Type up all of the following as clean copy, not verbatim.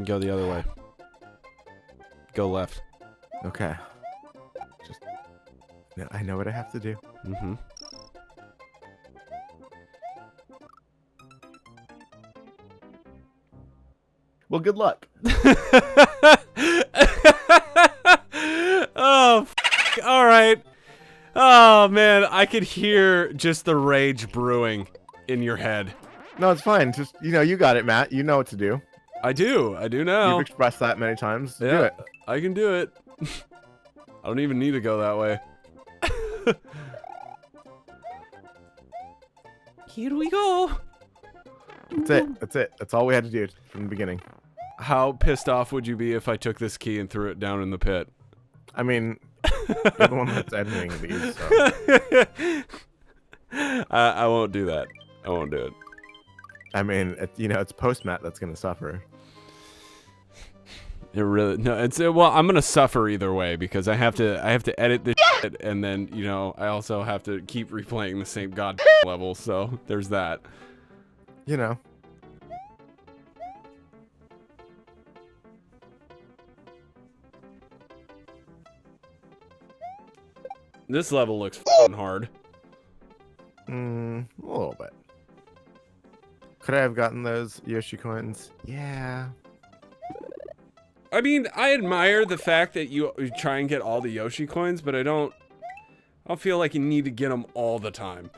Go the other way. Go left. Okay. Just, I know what I have to do. Mm-hmm. Well, good luck. Oh, all right. Oh, man, I could hear just the rage brewing in your head. No, it's fine. Just, you got it, Matt. You know what to do. I do now. You've expressed that many times. Yeah, Do it. I can do it. I don't even need to go that way. Here we go. That's it. That's it. That's all we had to do from the beginning. How pissed off would you be if I took this key and threw it down in the pit? I mean, you're the one that's editing these, so. I won't do that. I won't do it. I mean, it's post-Matt that's going to suffer. It really no. It's well, I'm gonna suffer either way because I have to edit this shit, and then I also have to keep replaying the same god level. So there's that. This level looks f***ing hard. A little bit. Could I have gotten those Yoshi coins? Yeah. I mean, I admire the fact that you try and get all the Yoshi coins, but I don't feel like you need to get them all the time.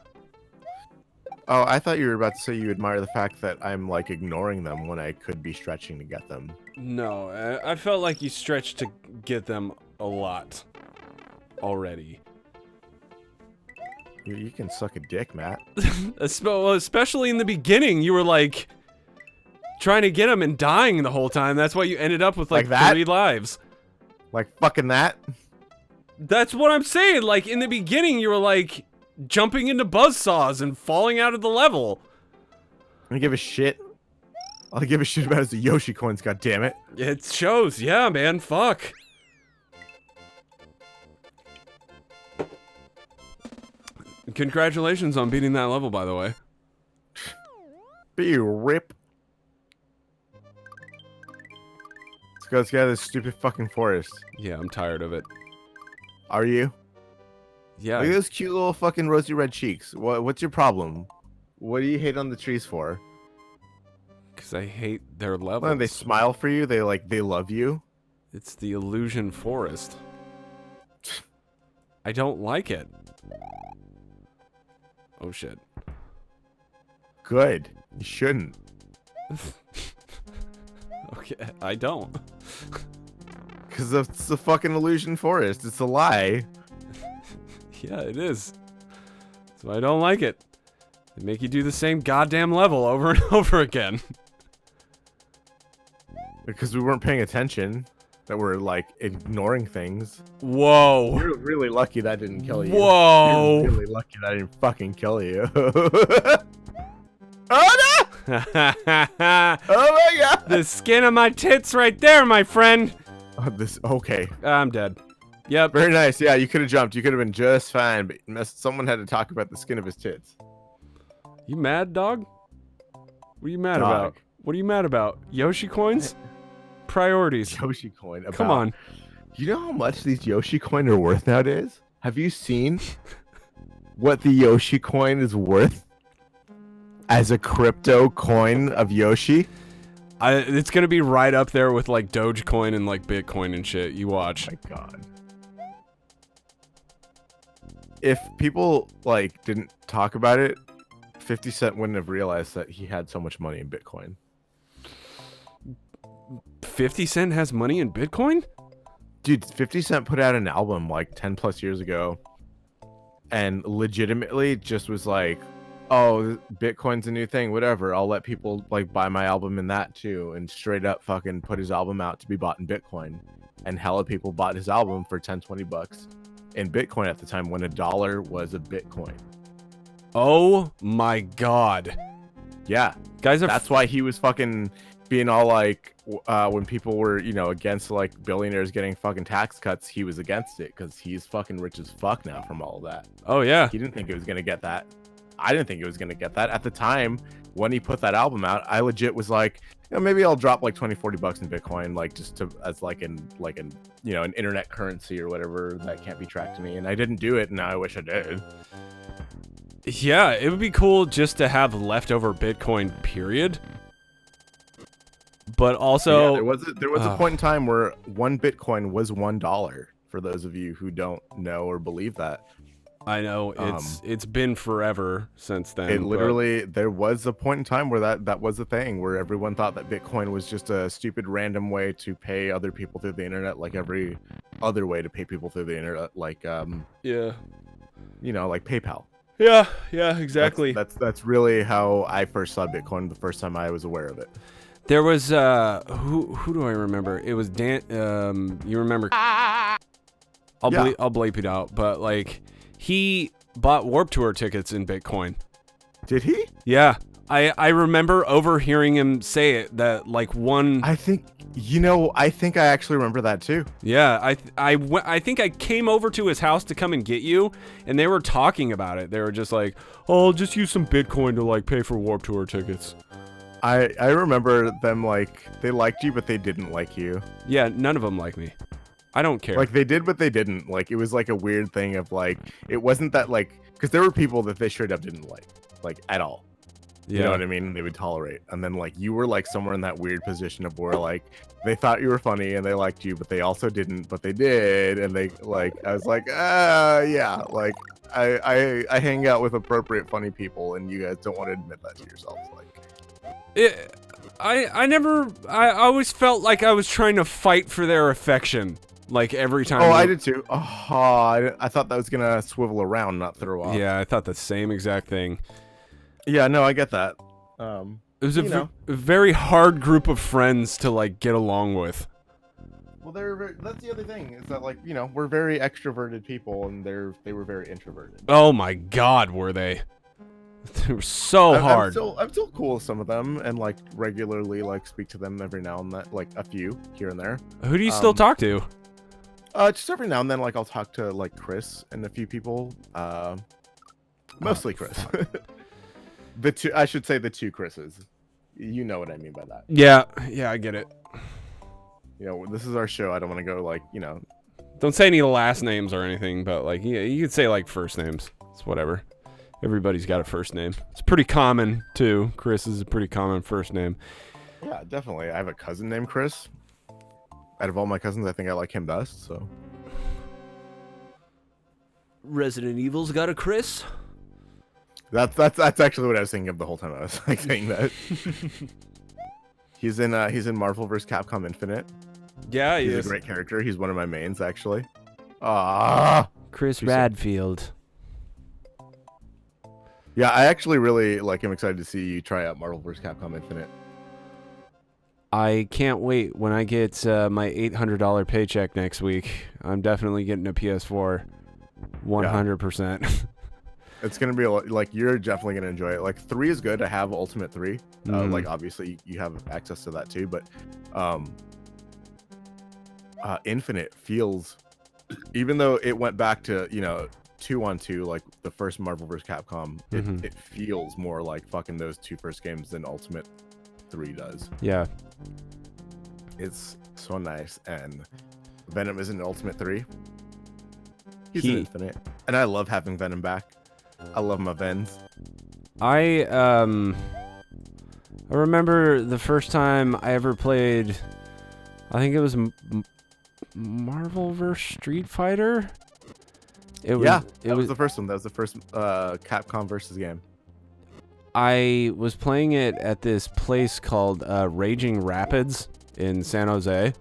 Oh, I thought you were about to say you admire the fact that I'm, like, ignoring them when I could be stretching to get them. No, I felt like you stretched to get them a lot already. You can suck a dick, Matt. Especially in the beginning, you were like trying to get them and dying the whole time. That's why you ended up with like 3 lives. Like fucking that? That's what I'm saying. Like in the beginning, you were like jumping into buzzsaws and falling out of the level. I don't give a shit. All I give a shit about is the Yoshi coins, goddammit. It shows, yeah, man. Fuck. Congratulations on beating that level, by the way. Be rip. Let's get out of this stupid fucking forest. Yeah, I'm tired of it. Are you? Yeah. Look at those cute little fucking rosy red cheeks. What's your problem? What do you hate on the trees for? Because I hate their levels. Well, they smile for you. They love you. It's the illusion forest. I don't like it. Oh shit. Good. You shouldn't. Okay, I don't. Because it's the fucking illusion forest. It's a lie. Yeah, it is. So I don't like it. They make you do the same goddamn level over and over again. Because we weren't paying attention. That we're, like, ignoring things. Whoa. You're really lucky that didn't kill you. Whoa. You're really lucky that didn't fucking kill you. Oh, no! Oh, my God. The skin of my tits right there, my friend. Oh, okay. I'm dead. Yep. Very nice. Yeah, you could have jumped. You could have been just fine, but someone had to talk about the skin of his tits. You mad, dog? What are you mad about? What are you mad about? Yoshi coins? Priorities. Yoshi coin. Come on. You know how much these Yoshi coin are worth nowadays? Have you seen what the Yoshi coin is worth as a crypto coin of Yoshi? It's gonna be right up there with like Dogecoin and like Bitcoin and shit. You watch. Oh my God. If people like didn't talk about it, 50 Cent wouldn't have realized that he had so much money in Bitcoin. 50 Cent has money in Bitcoin? Dude, 50 Cent put out an album like 10 plus years ago and legitimately just was like, oh, Bitcoin's a new thing, whatever. I'll let people like buy my album in that too. And straight up fucking put his album out to be bought in Bitcoin. And hella people bought his album for 10, 20 bucks in Bitcoin at the time when $1 was a Bitcoin. Oh my God. Yeah. Guys, that's why he was fucking being all like, when people were, you know, against like billionaires getting fucking tax cuts, he was against it because he's fucking rich as fuck now from all of that. Oh yeah. He didn't think it was gonna get that. I didn't think it was gonna get that at the time. when he put that album out, I legit was like, maybe I'll drop like 20-40 bucks in Bitcoin, like just to as like an an internet currency or whatever that can't be tracked to me. And I didn't do it, and now I wish I did. Yeah, it would be cool just to have leftover Bitcoin, period. But also, yeah, there was a point in time where 1 Bitcoin was $1. For those of you who don't know or believe that. I know it's been forever since then. It literally, there was a point in time where that was a thing, where everyone thought that Bitcoin was just a stupid random way to pay other people through the internet, like every other way to pay people through the internet, like yeah, like PayPal. Yeah, exactly. That's really how I first saw Bitcoin the first time I was aware of it. There was who do I remember? It was Dan. You remember? I'll bleep it out, but like. He bought Warped Tour tickets in Bitcoin. Did he? Yeah. I remember overhearing him say it, that like one... I think I actually remember that too. Yeah, I think I came over to his house to come and get you, and they were talking about it. They were just like, oh, I'll just use some Bitcoin to like pay for Warped Tour tickets. I remember them like, they liked you, but they didn't like you. Yeah, none of them like me. I don't care. Like, they did, but they didn't. Like, it was like a weird thing of like, it wasn't that like, because there were people that they straight up didn't like at all. Yeah. You know what I mean? They would tolerate. And then like, you were like somewhere in that weird position of where like, they thought you were funny and they liked you, but they also didn't, but they did. And they like, I was like, yeah, like I hang out with appropriate funny people, and you guys don't want to admit that to yourselves. Like, I always felt like I was trying to fight for their affection. Like every time. Oh, I did too. Oh, I thought that was gonna swivel around, not throw off. Yeah, I thought the same exact thing. Yeah, no, I get that. It was a very hard group of friends to like get along with. Well, that's the other thing, is that like, we're very extroverted people, and they were very introverted. Oh my God, were they? They were so hard. I'm still cool with some of them, and like regularly like speak to them every now and then, like a few here and there. Who do you still talk to? Just every now and then, like I'll talk to like Chris and a few people. Mostly Chris. I should say the two Chris's. You know what I mean by that. Yeah, I get it. This is our show. I don't want to go like, Don't say any last names or anything, but like, yeah, you could say like first names. It's whatever. Everybody's got a first name. It's pretty common too. Chris is a pretty common first name. Yeah, definitely. I have a cousin named Chris. Out of all my cousins, I think I like him best, so. Resident Evil's got a Chris? That's actually what I was thinking of the whole time I was like saying that. He's in Marvel vs. Capcom Infinite. Yeah, he's a great character. He's one of my mains, actually. Chris Radfield. Yeah, I actually really am excited to see you try out Marvel vs. Capcom Infinite. I can't wait when I get my $800 paycheck next week. I'm definitely getting a PS4. 100%. Yeah. It's gonna be like, you're definitely gonna enjoy it. Like 3 is good. I have Ultimate 3. Like obviously you have access to that too, but Infinite feels, even though it went back to 2-on-2 like the first Marvel vs. Capcom, it feels more like fucking those 2 first games than Ultimate 3 does. Yeah, it's so nice. And Venom is in Ultimate 3. He's in Infinite, and I love having Venom back. I love my Vens. I remember the first time I ever played, I think it was Marvel vs. Street Fighter. It was the first one. That was the first Capcom versus game. I was playing it at this place called Raging Rapids in San Jose.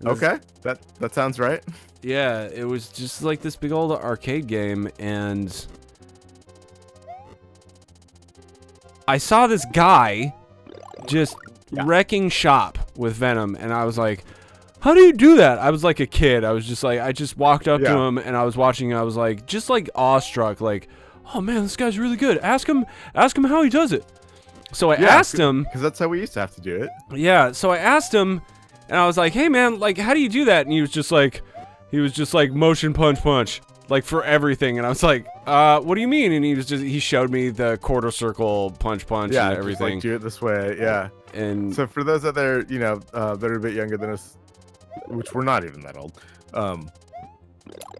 Okay, that sounds right. Yeah, it was just like this big old arcade game, and I saw this guy just wrecking shop with Venom, and I was like, how do you do that? I was like a kid. I was just like, I just walked up to him, and I was watching, and I was like, just like awestruck, like, oh man, this guy's really good. Ask him how he does it. So I asked him, because that's how we used to have to do it. Yeah, so I asked him, and I was like, hey man, like, how do you do that? And he was just like motion punch. like for everything, and I was like, what do you mean? And he showed me the quarter circle punch and everything. Just, like, do it this way, yeah. And so for those out there, you know, that are a bit younger than us, which we're not even that old,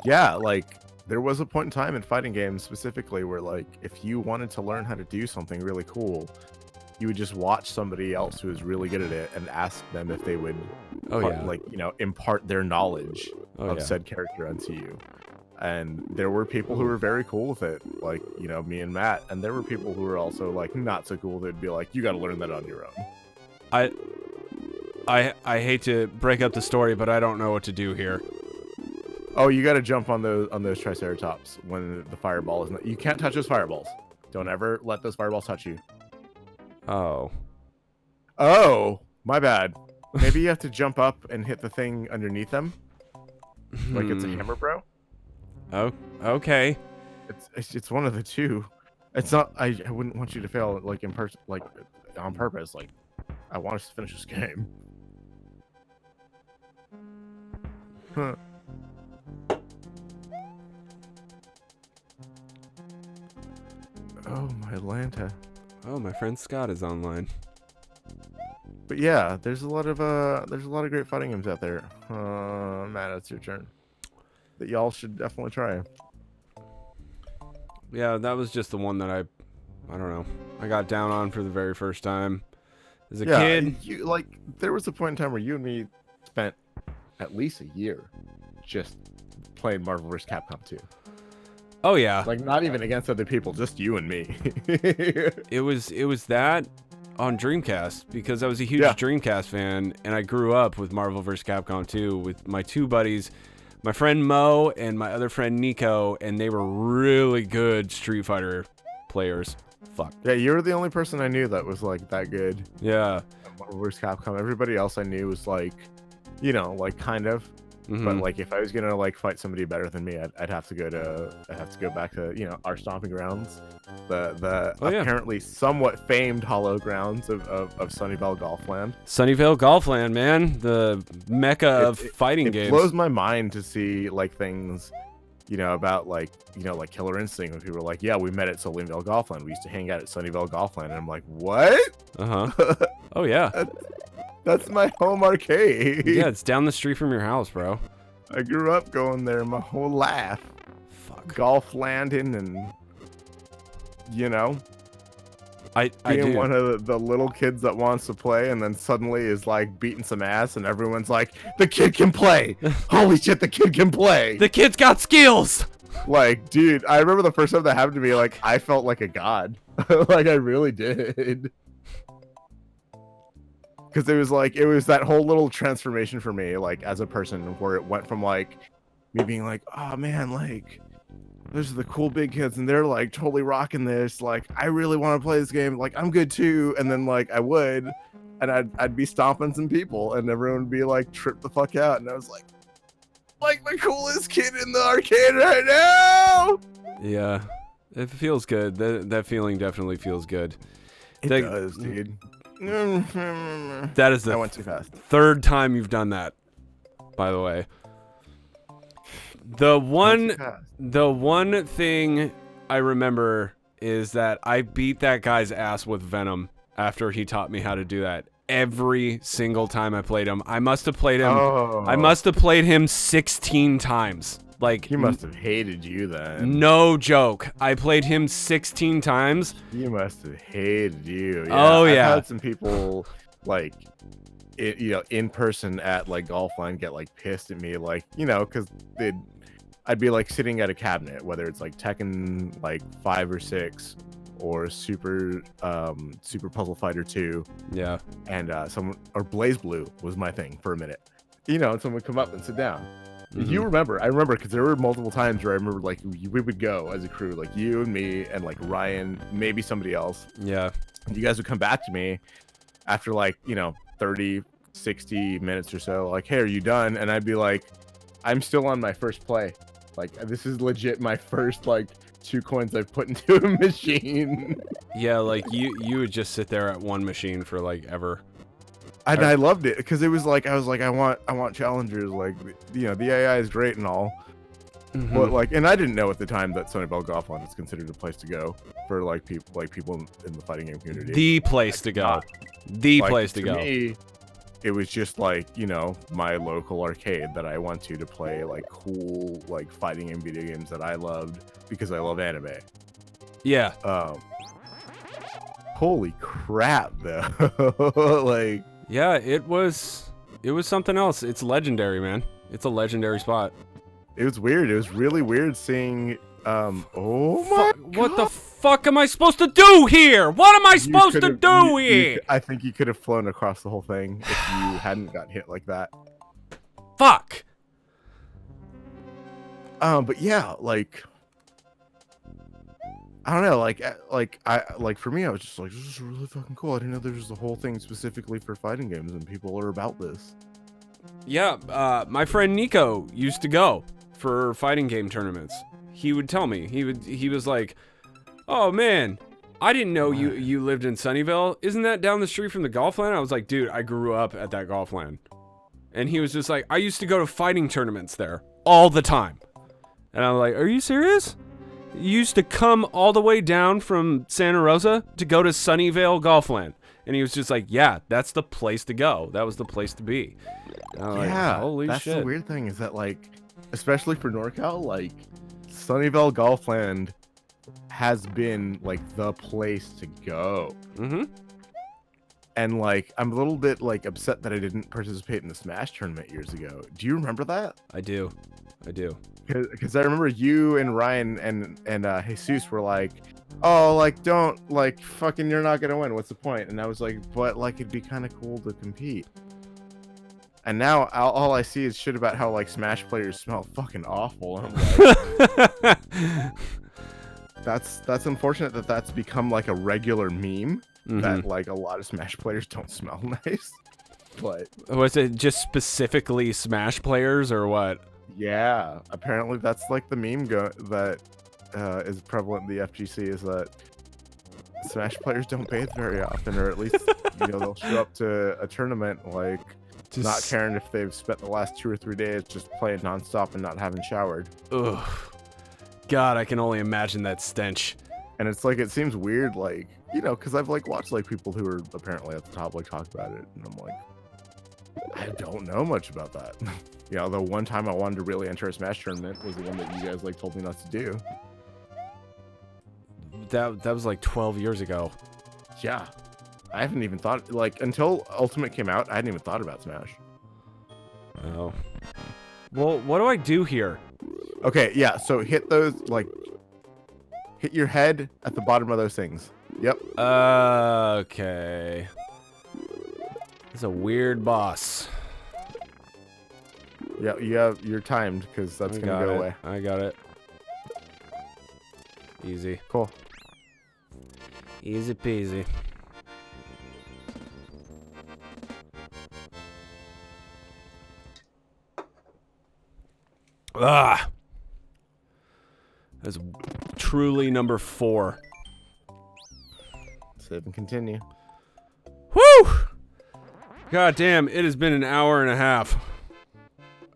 yeah, like there was a point in time in fighting games specifically where, like, if you wanted to learn how to do something really cool, you would just watch somebody else who was really good at it and ask them if they would, like, you know, impart their knowledge of said character onto you. And there were people who were very cool with it, like, you know, me and Matt, and there were people who were also, like, not so cool. They'd be like, you got to learn that on your own. I hate to break up the story, but I don't know what to do here. Oh, you got to jump on those Triceratops when the fireball is not. You can't touch those fireballs. Don't ever let those fireballs touch you. Oh. Oh, my bad. Maybe you have to jump up and hit the thing underneath them. Like it's a hammer, bro. Oh, okay. It's one of the two. It's not. I wouldn't want you to fail, like, in person, like on purpose. Like, I want us to finish this game. Huh. Oh, my Atlanta. Oh, my friend Scott is online. But yeah, there's a lot of great fighting games out there. Matt, it's your turn. That y'all should definitely try. Yeah, that was just the one that I don't know. I got down on for the very first time as a kid. Like, there was a point in time where you and me spent at least a year just playing Marvel vs. Capcom 2. Oh yeah. Like, not even against other people, just you and me. It was that on Dreamcast, because I was a huge Dreamcast fan, and I grew up with Marvel vs. Capcom 2 with my two buddies, my friend Mo and my other friend Nico, and they were really good Street Fighter players. Fuck. Yeah, you were the only person I knew that was, like, that good. Yeah. Marvel vs. Capcom. Everybody else I knew was, like, you know, like, kind of. But, like, if I was gonna, like, fight somebody better than me, I'd have to go back to, you know, our stomping grounds, the apparently somewhat famed hollow grounds of Sunnyvale Golfland. Sunnyvale Golfland, man, the mecca of fighting games. It blows my mind to see, like, things, you know, about, like, you know, like Killer Instinct, when people are like, yeah, we met at Sunnyvale Golfland. We used to hang out at Sunnyvale Golfland, and I'm like, what? Oh yeah. That's my home arcade. Yeah, it's down the street from your house, bro. I grew up going there my whole life. Fuck. Golf landing and, you know, I being do. one of the little kids that wants to play and then suddenly is, like, beating some ass and everyone's like, the kid can play. Holy shit, the kid can play. The kid's got skills. Like, dude, I remember the first time that happened to me, like, I felt like a god. Like, I really did. Because it was that whole little transformation for me, like, as a person, where it went from, like, me being like, oh man, like, those are the cool big kids and they're, like, totally rocking this, like, I really want to play this game, like, I'm good too. And then, like, I would, and I'd be stomping some people and everyone would be like, trip the fuck out. And I was like the coolest kid in the arcade right now. Yeah, it feels good. That feeling definitely feels good. It does, dude. That is I went too fast. Third time you've done that, by the way. The one thing I remember is that I beat that guy's ass with Venom after he taught me how to do that. Every single time I played him, I must have played him. Oh. I must have played him 16 times. Like, he must have hated you then. No joke. I played him 16 times. He must have hated you. Yeah, oh yeah. I've had some people, like, you know, in person at, like, Golfland get, like, pissed at me, like, you know, because I'd be, like, sitting at a cabinet, whether it's, like, Tekken, like, 5 or 6 or Super Puzzle Fighter 2. Yeah. And someone, or Blaze Blue was my thing for a minute. You know, and someone would come up and sit down. You remember? I remember because there were multiple times where I remember, like, we would go as a crew, like you and me and, like, Ryan, maybe somebody else. Yeah. And you guys would come back to me after, like, you know, 30, 60 minutes or so, like, hey, are you done? And I'd be like, I'm still on my first play. Like, this is legit my first, like, 2 coins I've put into a machine. Yeah, like, you would just sit there at one machine for, like, ever. And I loved it because it was like, I was like, I want challengers, like, you know, the AI is great and all, But like, and I didn't know at the time that Sunnyvale Golfland is considered a place to go for like people in the fighting game community. The place to go. The place to go. Me, it was just like, you know, my local arcade that I went to play like cool like fighting game video games that I loved because I love anime. Yeah. Holy crap, though. Like, yeah, it was something else. It's legendary, man. It's a legendary spot. It was weird. It was really weird seeing oh my God. What the fuck am I supposed to do here? What am I supposed to do here? I think you could have flown across the whole thing if you hadn't got hit like that. Fuck. But yeah, like, I don't know, like for me, I was just like, this is really fucking cool. I didn't know there was a whole thing specifically for fighting games and people are about this. Yeah, my friend Nico used to go for fighting game tournaments. He would tell me, he was like, oh man, I didn't know you lived in Sunnyvale. Isn't that down the street from the Golfland? I was like, dude, I grew up at that Golfland. And he was just like, I used to go to fighting tournaments there all the time. And I was like, are you serious? You used to come all the way down from Santa Rosa to go to Sunnyvale Golfland. And he was just like, yeah, that's the place to go. That was the place to be. Yeah, like, holy that's shit. The weird thing is that, like, especially for NorCal, like, Sunnyvale Golfland has been, like, the place to go. Mm-hmm. And, like, I'm a little bit, like, upset that I didn't participate in the Smash tournament years ago. Do you remember that? I do. Because I remember you and Ryan and Jesus were like, oh, like, don't, like, fucking, you're not gonna win. What's the point? And I was like, but, like, it'd be kind of cool to compete. And now all I see is shit about how, like, Smash players smell fucking awful. And I'm like, that's unfortunate that that's become, like, a regular meme. That, like, a lot of Smash players don't smell nice. But was it just specifically Smash players or what? Yeah, apparently that's like the meme that is prevalent in the FGC is that Smash players don't bathe very often, or at least you know they'll show up to a tournament like just not caring if they've spent the last 2 or 3 days just playing nonstop and not having showered. Ugh, God, I can only imagine that stench. And it's like it seems weird, like you know, because I've like watched like people who are apparently at the top like talk about it, and I'm like, I don't know much about that. You know, the one time I wanted to really enter a Smash tournament was the one that you guys like told me not to do. That was like 12 years ago. Yeah. I haven't even thought, like, until Ultimate came out, I hadn't even thought about Smash. Oh. Well, what do I do here? Okay, yeah, so hit those, like, hit your head at the bottom of those things. Yep. Okay. It's a weird boss. Yeah, you're timed because that's gonna go away. I got it. Easy. Cool. Easy peasy. Ah. That's truly number 4. Save and continue. Woo! God damn, it has been an hour and a half.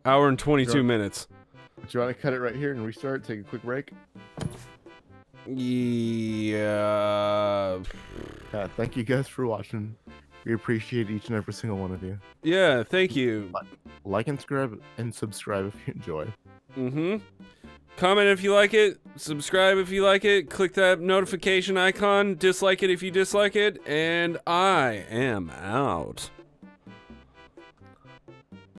Hour and 22 minutes. Do you want to cut it right here and restart? Take a quick break? Yeah. Yeah, thank you guys for watching. We appreciate each and every single one of you. Yeah, thank you. Like and subscribe if you enjoy. Comment if you like it. Subscribe if you like it. Click that notification icon. Dislike it if you dislike it. And I am out.